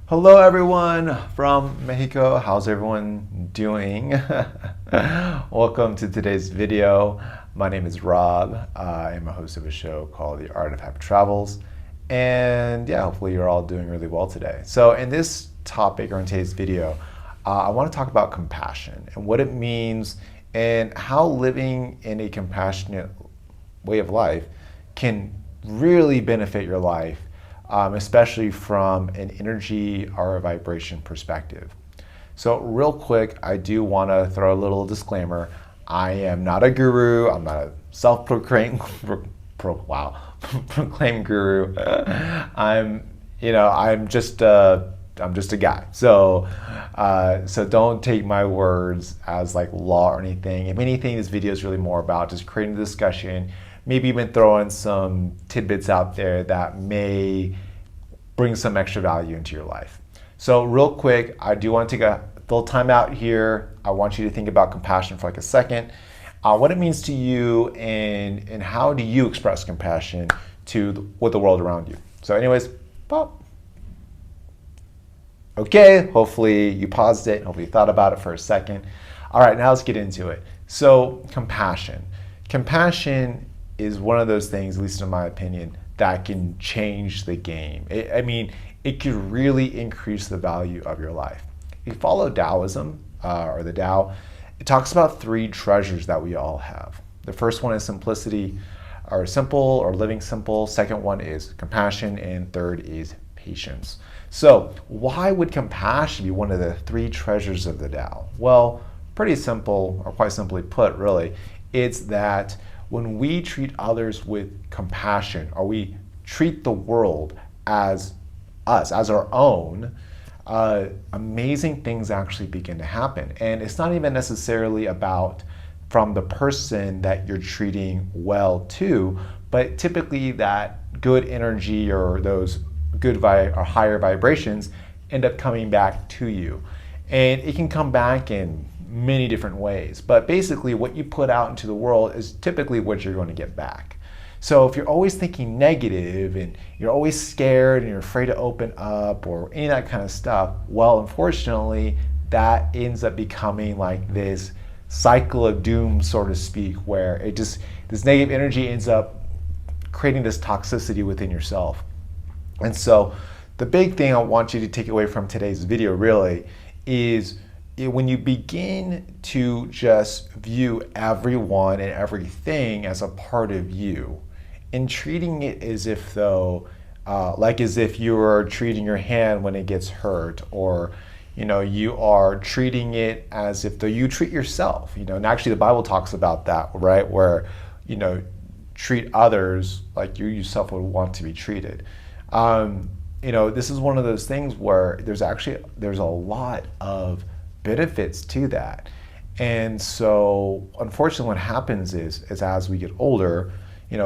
Hello everyone from Mexico. How's everyone doing? Welcome to today's video. My name is Rob. I am a host of a show called The Art of Happy Travels. And yeah, hopefully you're all doing really well today. So in this topic or in today's video, I want to talk about compassion and what it means and how living in a compassionate way of life can really benefit your life, especially from an energy or a vibration perspective. So real quick, I do want to throw a little disclaimer. I am not a guru. I'm not a self-proclaimed proclaimed guru. I'm just a guy. So don't take my words as like law or anything. If anything, this video is really more about just creating a discussion, maybe even throwing some tidbits out there that may bring some extra value into your life. So real quick, I do want to take a little time out here. I want you to think about compassion for like a second, what it means to you and how do you express compassion with the world around you. So anyways, pop. Okay, hopefully you paused it, hopefully you thought about it for a second. All right, now let's get into it. So compassion. Compassion is one of those things, at least in my opinion, that can change the game. It could really increase the value of your life. If you follow Taoism, or the Tao, it talks about three treasures that we all have. The first one is simplicity, or simple, or living simple. Second one is compassion, and third is patience. So why would compassion be one of the three treasures of the Tao? Well, pretty simple, or quite simply put, really, it's that when we treat others with compassion, or we treat the world as us, as our own, amazing things actually begin to happen. And it's not even necessarily about from the person that you're treating well to, but typically that good energy or those good or higher vibrations end up coming back to you. And it can come back in many different ways, but basically what you put out into the world is typically what you're going to get back. So if you're always thinking negative and you're always scared and you're afraid to open up or any of that kind of stuff, well, unfortunately, that ends up becoming like this cycle of doom, so to speak, where this negative energy ends up creating this toxicity within yourself. And so the big thing I want you to take away from today's video really is when you begin to just view everyone and everything as a part of you and treating it as if though, as if you were treating your hand when it gets hurt, or you are treating it as if though you treat yourself, and actually the Bible talks about that, right? Where, treat others like you yourself would want to be treated. This is one of those things where there's a lot of benefits to that. And so unfortunately what happens is as we get older,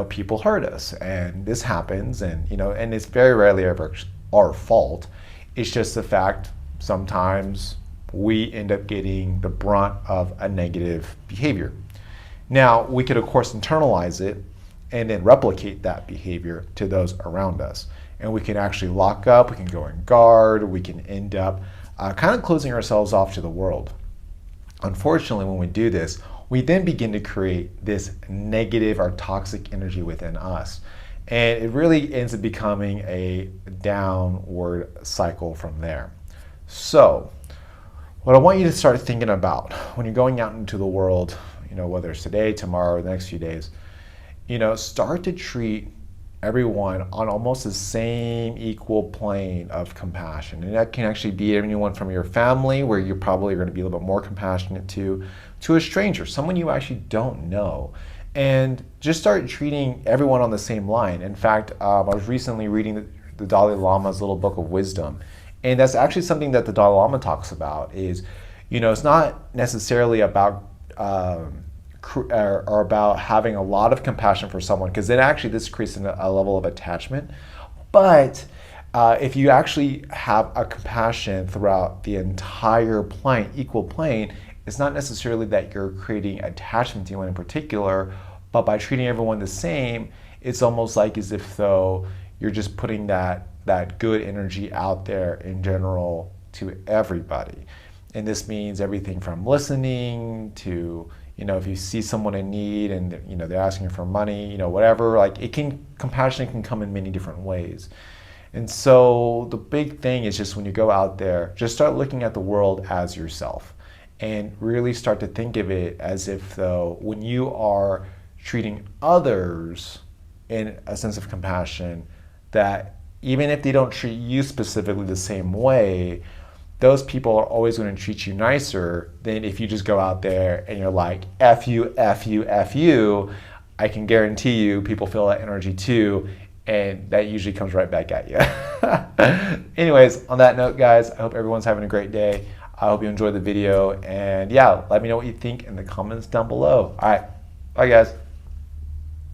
people hurt us, and this happens, and and it's very rarely ever our fault. It's just the fact sometimes we end up getting the brunt of a negative behavior. Now we could of course internalize it and then replicate that behavior to those around us. And we can actually lock up, we can go in guard, we can end up kind of closing ourselves off to the world. Unfortunately, when we do this, we then begin to create this negative or toxic energy within us. And it really ends up becoming a downward cycle from there. So, what I want you to start thinking about when you're going out into the world, whether it's today, tomorrow, or the next few days, start to treat everyone on almost the same equal plane of compassion. And that can actually be anyone from your family, where you're probably going to be a little bit more compassionate to a stranger, someone you actually don't know. And just start treating everyone on the same line. In fact, I was recently reading the Dalai Lama's little book of wisdom. And that's actually something that the Dalai Lama talks about is, it's not necessarily about or about having a lot of compassion for someone, because then actually this creates a level of attachment. But if you actually have a compassion throughout the entire plane, equal plane, it's not necessarily that you're creating attachment to anyone in particular, but by treating everyone the same, it's almost like as if though you're just putting that that good energy out there in general to everybody. And this means everything from listening to, if you see someone in need and they're asking for money, whatever, like compassion can come in many different ways. And so the big thing is just when you go out there, just start looking at the world as yourself and really start to think of it as if though when you are treating others in a sense of compassion, that even if they don't treat you specifically the same way, those people are always going to treat you nicer than if you just go out there and you're like, F you, F you, F you. I can guarantee you people feel that energy too, and that usually comes right back at you. Anyways, on that note, guys, I hope everyone's having a great day. I hope you enjoyed the video, and yeah, let me know what you think in the comments down below. All right, bye guys.